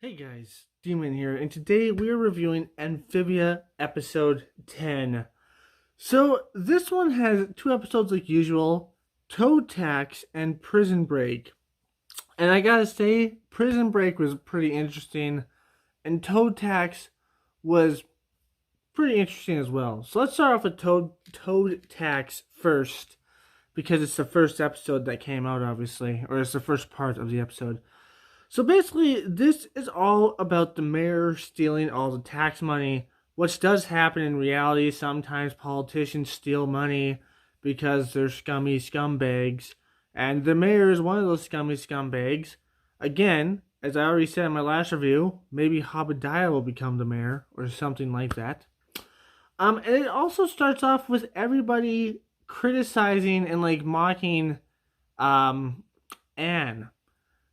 Hey guys, Demon here, and today we are reviewing Amphibia episode 10. So, this one has two episodes like usual, Toe Tax and Prison Break. And I gotta say, Prison Break was pretty interesting, and Toe Tax was pretty interesting as well. So let's start off with Toad Tax first, because it's the first episode that came out, obviously, or it's the first part of the episode. So basically, this is all about the mayor stealing all the tax money, which does happen in reality. Sometimes politicians steal money because they're scummy scumbags, and the mayor is one of those scummy scumbags. Again, as I already said in my last review, maybe Habadiah will become the mayor or something like that. And it also starts off with everybody criticizing and like mocking um Anne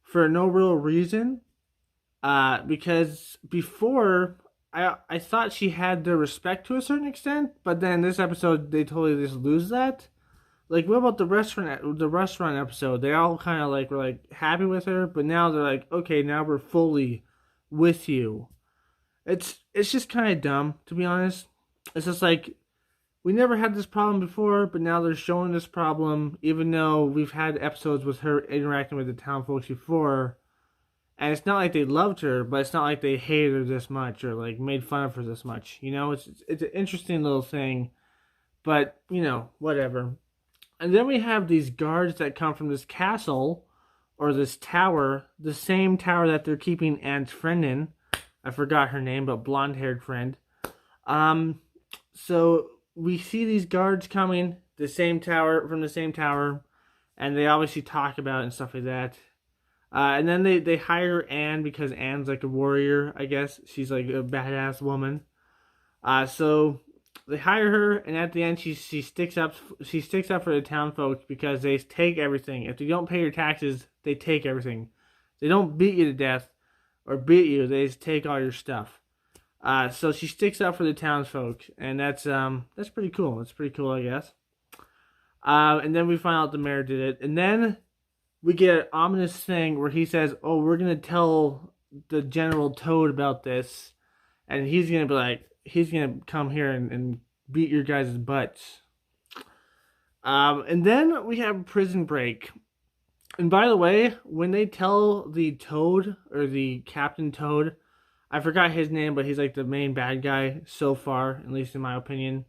for no real reason. Because before I thought she had their respect to a certain extent, but then this episode they totally just lose that. Like, what about the restaurant episode? They all kind of like were like happy with her, but now they're like, okay, now we're fully with you. It's just kind of dumb, to be honest. It's just like we never had this problem before, but now they're showing this problem, even though we've had episodes with her interacting with the town folks before. And it's not like they loved her, but it's not like they hated her this much or like made fun of her this much. You know, it's an interesting little thing, but whatever. And then we have these guards that come from this castle or this tower, the same tower that they're keeping Anne's friend in. I forgot her name, but blonde-haired friend. Um, so we see these guards coming, the same tower from the same tower, and they obviously talk about it and stuff like that. And then they hire Anne because Anne's like a warrior, I guess. She's like a badass woman. So they hire her, and at the end she sticks up for the town folks because they take everything. If you don't pay your taxes, they take everything. They don't beat you to death or beat you. They just take all your stuff. So she sticks up for the townsfolk, and that's pretty cool. It's pretty cool, I guess. And then we find out the mayor did it, and then we get an ominous thing where he says, "Oh, we're gonna tell the General Toad about this, and he's gonna come here and beat your guys' butts." And then we have Prison Break. And by the way, when they tell the Toad or the Captain Toad, I forgot his name, but he's like the main bad guy so far, at least in my opinion.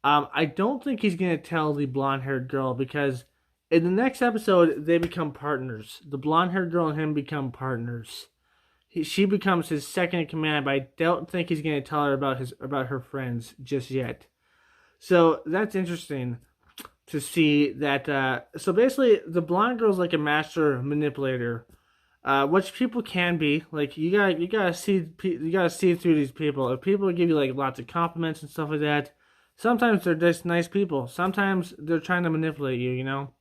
I don't think he's gonna tell the blonde-haired girl because in the next episode, they become partners. The blonde-haired girl and him become partners. She becomes his second in command, but I don't think he's going to tell her about her friends just yet. So that's interesting to see that. So basically, the blonde girl's like a master manipulator, which people can be. Like you gotta see through these people. If people give you like lots of compliments and stuff like that, sometimes they're just nice people. Sometimes they're trying to manipulate you. You know.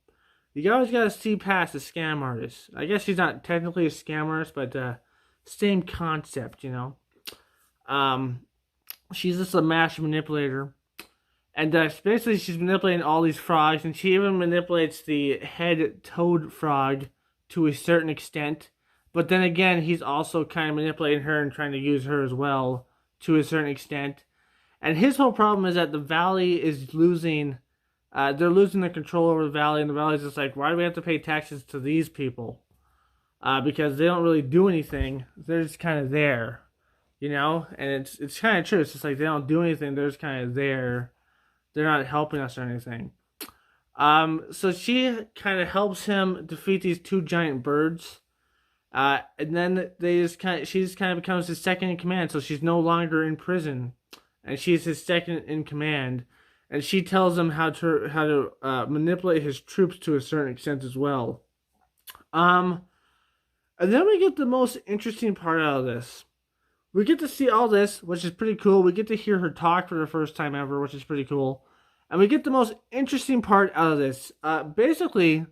You always gotta see past the scam artist. I guess she's not technically a scam artist, but same concept, you know. She's just a master manipulator, and basically she's manipulating all these frogs, and she even manipulates the head toad frog to a certain extent. But then again, he's also kind of manipulating her and trying to use her as well to a certain extent. And his whole problem is that the valley is losing. They're losing their control over the valley, and the valley's just like, why do we have to pay taxes to these people? Because they don't really do anything. They're just kind of there, you know? And it's kind of true. It's just like they don't do anything. They're just kind of there. They're not helping us or anything. So she kind of helps him defeat these two giant birds. And then she just kind of becomes his second in command. So she's no longer in prison, and she's his second in command. And she tells him how to manipulate his troops to a certain extent as well. And then we get the most interesting part out of this. We get to see all this, which is pretty cool. We get to hear her talk for the first time ever, which is pretty cool. And we get the most interesting part out of this. Basically,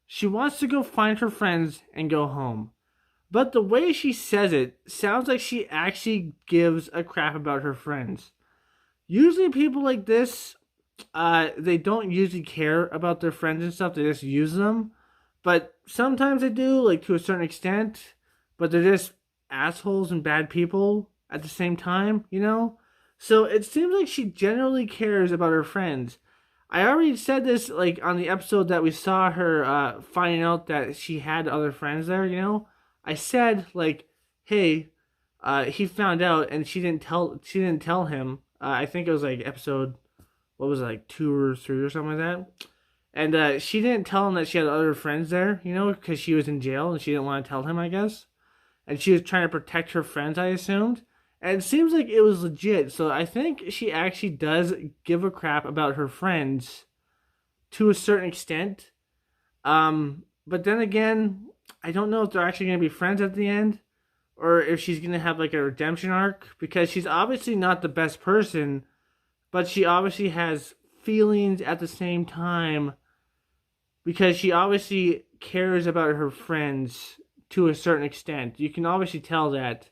she wants to go find her friends and go home. But the way she says it sounds like she actually gives a crap about her friends. Usually people like this, they don't usually care about their friends and stuff. They just use them. But sometimes they do, like to a certain extent. But they're just assholes and bad people at the same time, you know? So it seems like she generally cares about her friends. I already said this like on the episode that we saw her finding out that she had other friends there, you know? I said like, hey, he found out and she didn't tell him. I think it was like episode what was it, like 2 or 3 or something like that. And she didn't tell him that she had other friends there, you know, because she was in jail and she didn't want to tell him, I guess. And she was trying to protect her friends, I assumed. And it seems like it was legit. So I think she actually does give a crap about her friends to a certain extent. But then again, I don't know if they're actually going to be friends at the end or if she's going to have like a redemption arc because she's obviously not the best person, but she obviously has feelings at the same time because she obviously cares about her friends to a certain extent. You can obviously tell that.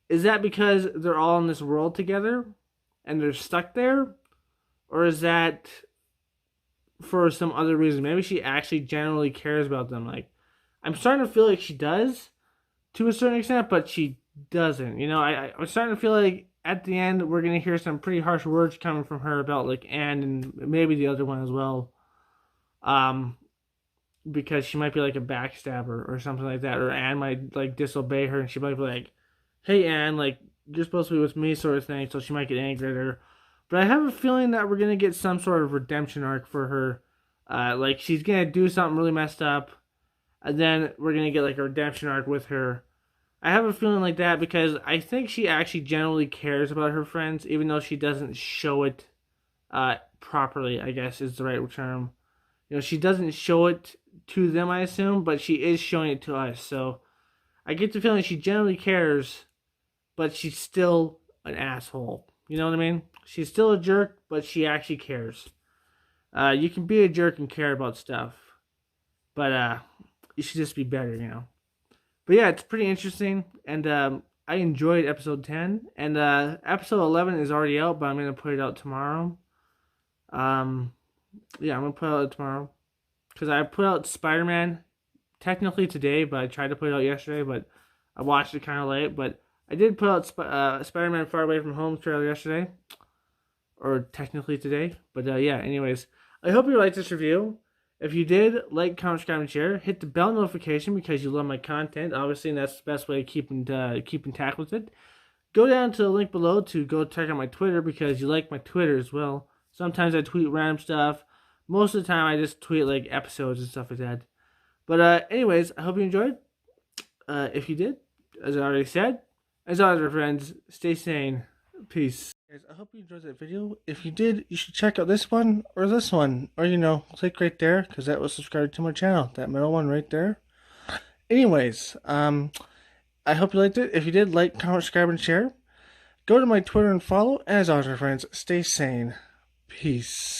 Is that because they're all in this world together and they're stuck there? Or is that for some other reason? Maybe she actually genuinely cares about them. Like, I'm starting to feel like she does to a certain extent, but she doesn't. You know, I'm starting to feel like at the end we're going to hear some pretty harsh words coming from her about like Anne and maybe the other one as well. Because she might be like a backstabber or something like that, or Anne might like disobey her, and she might be like, "Hey, Anne, like you're supposed to be with me," sort of thing. So she might get angry at her. But I have a feeling that we're gonna get some sort of redemption arc for her. Like she's gonna do something really messed up, and then we're gonna get like a redemption arc with her. I have a feeling like that because I think she actually genuinely cares about her friends, even though she doesn't show it properly, I guess is the right term. You know, she doesn't show it to them, I assume, but she is showing it to us. So I get the feeling she genuinely cares, but she's still an asshole. You know what I mean? She's still a jerk, but she actually cares. You can be a jerk and care about stuff, but you should just be better, you know. But yeah, it's pretty interesting, and I enjoyed episode 10, and episode 11 is already out, but I'm gonna put it out tomorrow. Yeah, I'm gonna put it out tomorrow because I put out Spider-Man technically today, but I tried to put it out yesterday, but I watched it kind of late. But I did put out Spider-Man Far Away From Home trailer yesterday, or technically today. But yeah, anyways, I hope you liked this review. If you did, like, comment, subscribe, and share. Hit the bell notification because you love my content, obviously, and that's the best way to keep in tact with it. Go down to the link below to go check out my Twitter because you like my Twitter as well. Sometimes I tweet random stuff. Most of the time, I just tweet like episodes and stuff like that. But anyways, I hope you enjoyed. If you did, as I already said, as always, my friends, stay sane. Peace. Guys, I hope you enjoyed that video. If you did, you should check out this one or this one. Or, you know, click right there because that will subscribe to my channel. That middle one right there. Anyways, I hope you liked it. If you did, like, comment, subscribe, and share. Go to my Twitter and follow. As always, my friends, stay sane. Peace.